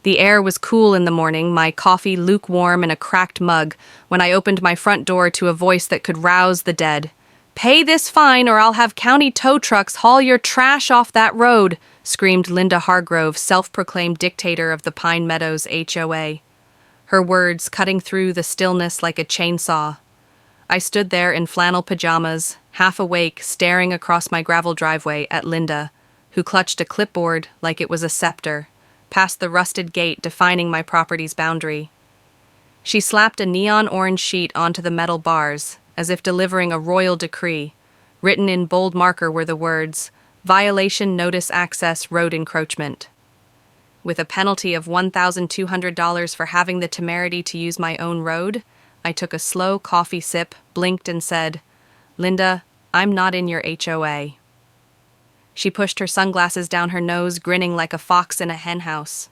The air was cool in the morning, my coffee lukewarm in a cracked mug, when I opened my front door to a voice that could rouse the dead. "Pay this fine or I'll have county tow trucks haul your trash off that road," screamed Linda Hargrove, self-proclaimed dictator of the Pine Meadows HOA. Her words cutting through the stillness like a chainsaw. I stood there in flannel pajamas, half awake, staring across my gravel driveway at Linda, who clutched a clipboard like it was a scepter, past the rusted gate defining my property's boundary. She slapped a neon orange sheet onto the metal bars, as if delivering a royal decree. Written in bold marker were the words, "Violation Notice Access Road Encroachment." With a penalty of $1,200 for having the temerity to use my own road, I took a slow coffee sip, blinked, and said, "Linda, I'm not in your HOA." She pushed her sunglasses down her nose, grinning like a fox in a henhouse.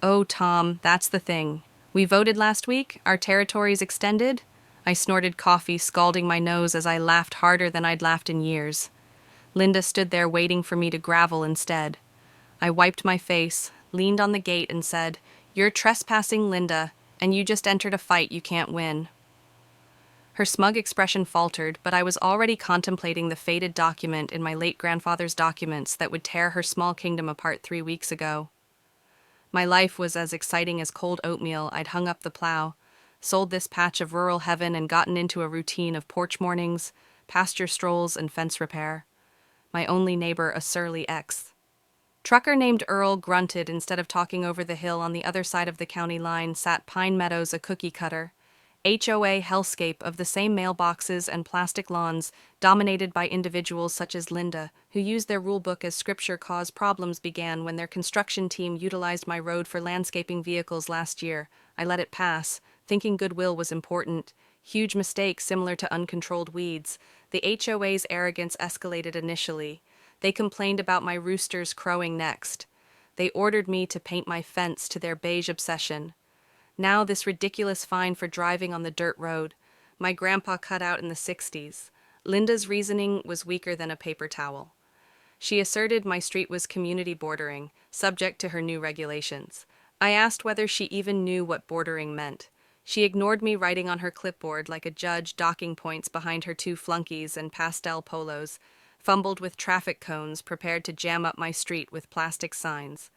"Oh, Tom, that's the thing. We voted last week? Our territory's extended?" I snorted coffee, scalding my nose as I laughed harder than I'd laughed in years. Linda stood there waiting for me to gravel instead. I wiped my face, leaned on the gate, and said, "You're trespassing, Linda, and you just entered a fight you can't win." Her smug expression faltered, but I was already contemplating the faded document in my late grandfather's documents that would tear her small kingdom apart 3 weeks ago. My life was as exciting as cold oatmeal. I'd hung up the plow, sold this patch of rural heaven, and gotten into a routine of porch mornings, pasture strolls, and fence repair. My only neighbor a surly ex. Trucker named Earl grunted instead of talking over the hill on the other side of the county line sat Pine Meadows, a cookie cutter. HOA hellscape of the same mailboxes and plastic lawns, dominated by individuals such as Linda, who used their rulebook as scripture. Cause problems began when their construction team utilized my road for landscaping vehicles last year. I let it pass, thinking goodwill was important. Huge mistake similar to uncontrolled weeds. The HOA's arrogance escalated initially. They complained about my roosters crowing next. They ordered me to paint my fence to their beige obsession. Now this ridiculous fine for driving on the dirt road. My grandpa cut out in the 60s. Linda's reasoning was weaker than a paper towel. She asserted my street was community bordering, subject to her new regulations. I asked whether she even knew what bordering meant. She ignored me writing on her clipboard like a judge docking points behind her two flunkies and pastel polos, fumbled with traffic cones, prepared to jam up my street with plastic signs.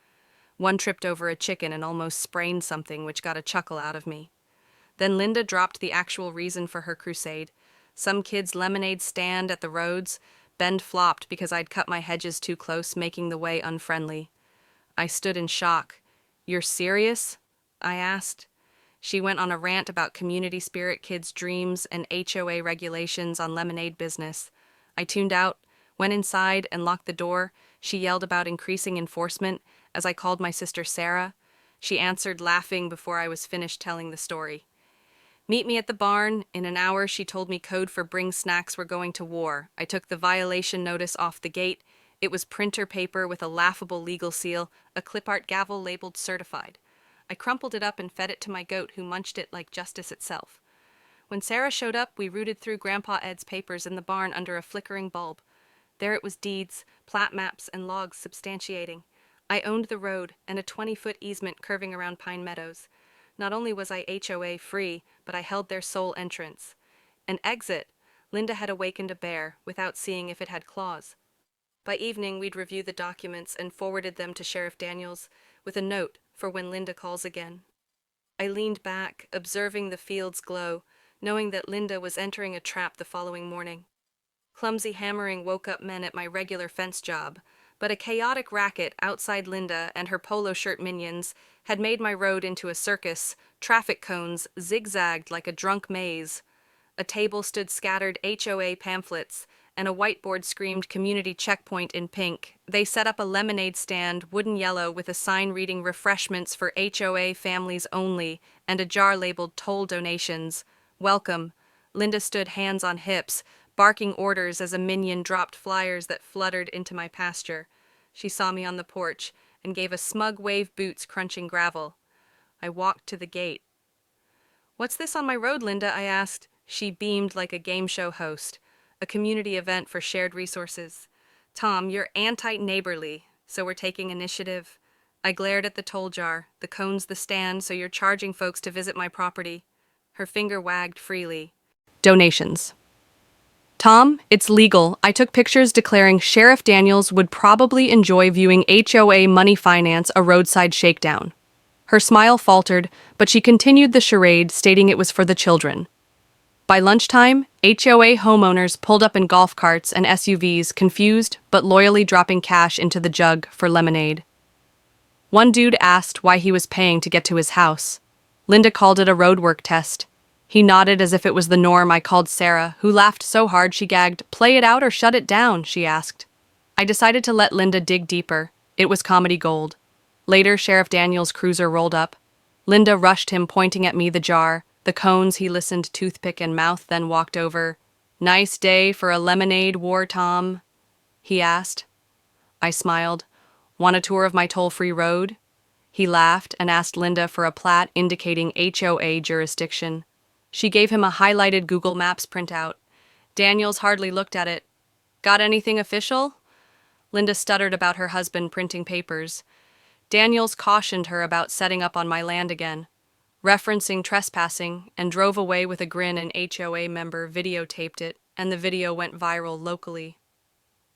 One tripped over a chicken and almost sprained something, which got a chuckle out of me. Then Linda dropped the actual reason for her crusade. Some kid's lemonade stand at the roads. Bend flopped because I'd cut my hedges too close, making the way unfriendly. I stood in shock. "You're serious?" I asked. She went on a rant about community spirit, kids' dreams, and HOA regulations on lemonade business. I tuned out, went inside, and locked the door. She yelled about increasing enforcement. As I called my sister Sarah, she answered, laughing before I was finished telling the story. "Meet me at the barn. In an hour," she told me. Code for bring snacks, we're going to war. I took the violation notice off the gate. It was printer paper with a laughable legal seal, a clip art gavel labeled certified. I crumpled it up and fed it to my goat, who munched it like justice itself. When Sarah showed up, we rooted through Grandpa Ed's papers in the barn under a flickering bulb. There it was, deeds, plat maps, and logs substantiating. I owned the road and a 20-foot easement curving around Pine Meadows. Not only was I HOA free, but I held their sole entrance. An exit. Linda had awakened a bear, without seeing if it had claws. By evening, we'd review the documents and forwarded them to Sheriff Daniels, with a note for when Linda calls again. I leaned back, observing the fields glow, knowing that Linda was entering a trap the following morning. Clumsy hammering woke up men at my regular fence job, but a chaotic racket outside Linda and her polo shirt minions had made my road into a circus. Traffic cones zigzagged like a drunk maze. A table stood scattered HOA pamphlets, and a whiteboard screamed community checkpoint in pink. They set up a lemonade stand, wooden yellow, with a sign reading refreshments for HOA families only, and a jar labeled toll donations. Welcome. Linda stood hands on hips, barking orders as a minion dropped flyers that fluttered into my pasture. She saw me on the porch and gave a smug wave, boots crunching gravel. I walked to the gate. "What's this on my road, Linda?" I asked. She beamed like a game show host. "A community event for shared resources." "Tom, you're anti-neighborly, so we're taking initiative." I glared at the toll jar, the cones the stand, so you're charging folks to visit my property. Her finger wagged freely. Donations. Tom, it's legal. I took pictures declaring Sheriff Daniels would probably enjoy viewing HOA money finance a roadside shakedown. Her smile faltered, but she continued the charade, stating it was for the children. By lunchtime, HOA homeowners pulled up in golf carts and SUVs, confused but loyally dropping cash into the jug for lemonade. One dude asked why he was paying to get to his house. Linda called it a roadwork test. He nodded as if it was the norm. I called Sarah, who laughed so hard she gagged. Play it out or shut it down, she asked. I decided to let Linda dig deeper. It was comedy gold. Later, Sheriff Daniels' cruiser rolled up. Linda rushed him, pointing at me the jar, the cones. He listened, toothpick in mouth, then walked over. Nice day for a lemonade war, Tom? He asked. I smiled. Want a tour of my toll-free road? He laughed and asked Linda for a plat indicating HOA jurisdiction. She gave him a highlighted Google Maps printout. Daniels hardly looked at it. Got anything official? Linda stuttered about her husband printing papers. Daniels cautioned her about setting up on my land again, referencing trespassing, and drove away with a grin. An HOA member videotaped it, and the video went viral locally.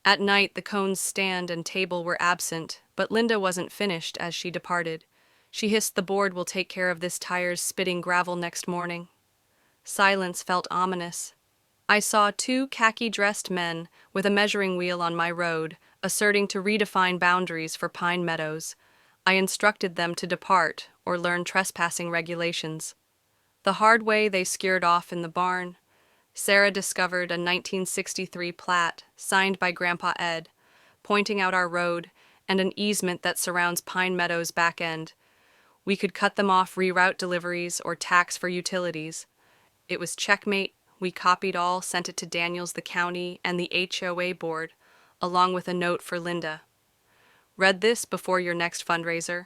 At night, the cone's stand and table were absent, but Linda wasn't finished as she departed. She hissed, the board will take care of this, tires spitting gravel next morning. Silence felt ominous. I saw two khaki-dressed men with a measuring wheel on my road, asserting to redefine boundaries for Pine Meadows. I instructed them to depart or learn trespassing regulations. The hard way, they skirted off in the barn. Sarah discovered a 1963 plat signed by Grandpa Ed, pointing out our road and an easement that surrounds Pine Meadows' back end. We could cut them off, reroute deliveries, or tax for utilities. It was checkmate. We copied all, sent it to Daniels, the county, and the HOA board, along with a note for Linda. Read this before your next fundraiser.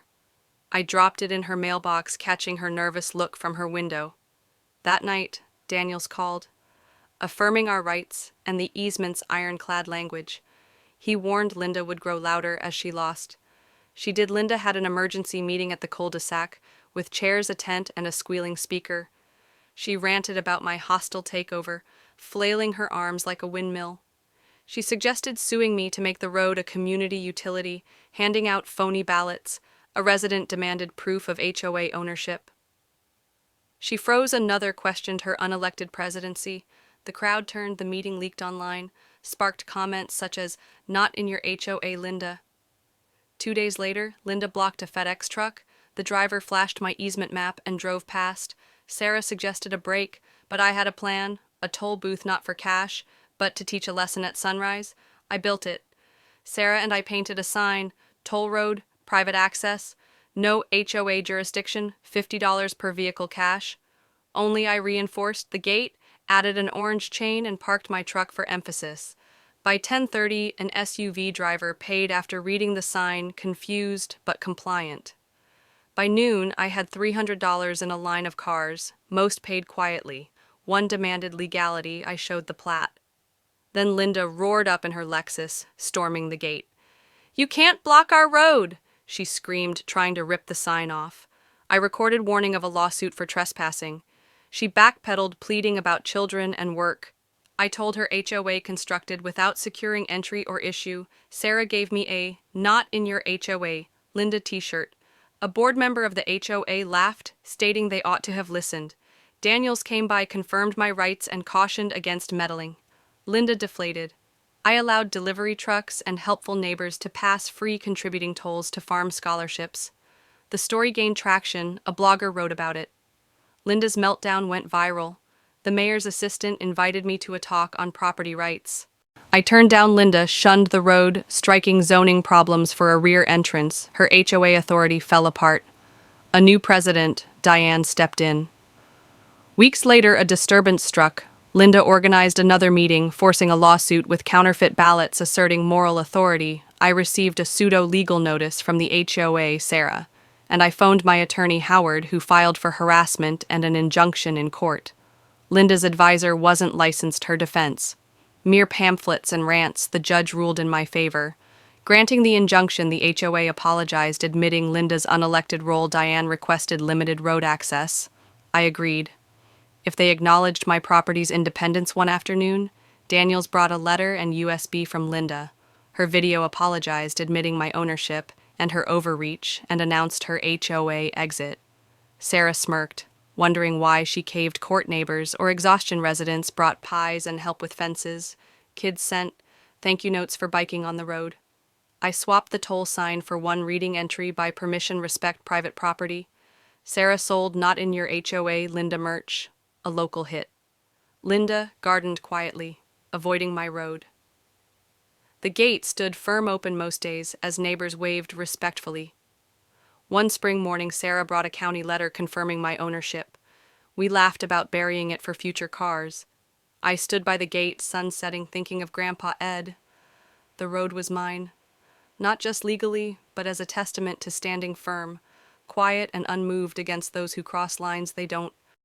I dropped it in her mailbox, catching her nervous look from her window. That night, Daniels called, affirming our rights and the easement's ironclad language. He warned Linda would grow louder as she lost. She did. Linda had an emergency meeting at the cul-de-sac, with chairs, a tent, and a squealing speaker. She ranted about my hostile takeover, flailing her arms like a windmill. She suggested suing me to make the road a community utility, handing out phony ballots. A resident demanded proof of HOA ownership. She froze. Another questioned her unelected presidency. The crowd turned. The meeting leaked online, sparked comments such as, "Not in your HOA, Linda." 2 days later, Linda blocked a FedEx truck. The driver flashed my easement map and drove past. Sarah suggested a break, but I had a plan, a toll booth not for cash, but to teach a lesson at sunrise. I built it. Sarah and I painted a sign, toll road, private access, no HOA jurisdiction, $50 per vehicle cash. Only I reinforced the gate, added an orange chain, and parked my truck for emphasis. By 10:30, an SUV driver paid after reading the sign, confused but compliant. By noon, I had $300 in a line of cars. Most paid quietly. One demanded legality. I showed the plat. Then Linda roared up in her Lexus, storming the gate. "You can't block our road!" she screamed, trying to rip the sign off. I recorded warning of a lawsuit for trespassing. She backpedaled, pleading about children and work. I told her HOA constructed without securing entry or issue. Sarah gave me a "Not in your HOA" Linda t-shirt. A board member of the HOA laughed, stating they ought to have listened. Daniels came by, confirmed my rights, and cautioned against meddling. Linda deflated. I allowed delivery trucks and helpful neighbors to pass free, contributing tolls to farm scholarships. The story gained traction. A blogger wrote about it. Linda's meltdown went viral. The mayor's assistant invited me to a talk on property rights. I turned down. Linda shunned the road, striking zoning problems for a rear entrance. Her HOA authority fell apart. A new president, Diane, stepped in. Weeks later, a disturbance struck. Linda organized another meeting, forcing a lawsuit with counterfeit ballots asserting moral authority. I received a pseudo-legal notice from the HOA, Sarah, and I phoned my attorney, Howard, who filed for harassment and an injunction in court. Linda's advisor wasn't licensed. Her defense. Mere pamphlets and rants. The judge ruled in my favor, Granting the injunction, the HOA apologized, admitting Linda's unelected role. Diane requested limited road access. I agreed. If they acknowledged my property's independence one afternoon, Daniels brought a letter and USB from Linda. Her video apologized, admitting my ownership and her overreach, and announced her HOA exit. Sarah smirked, wondering why she caved. Court neighbors or exhaustion residents brought pies and help with fences. Kids sent thank you notes for biking on the road. I swapped the toll sign for one reading entry, by permission, respect private property. Sarah sold not in your HOA Linda merch, a local hit. Linda gardened quietly, avoiding my road. The gate stood firm open most days as neighbors waved respectfully. One spring morning, Sarah brought a county letter confirming my ownership. We laughed about burying it for future cars. I stood by the gate, sun setting, thinking of Grandpa Ed. The road was mine. Not just legally, but as a testament to standing firm, quiet and unmoved against those who cross lines they don't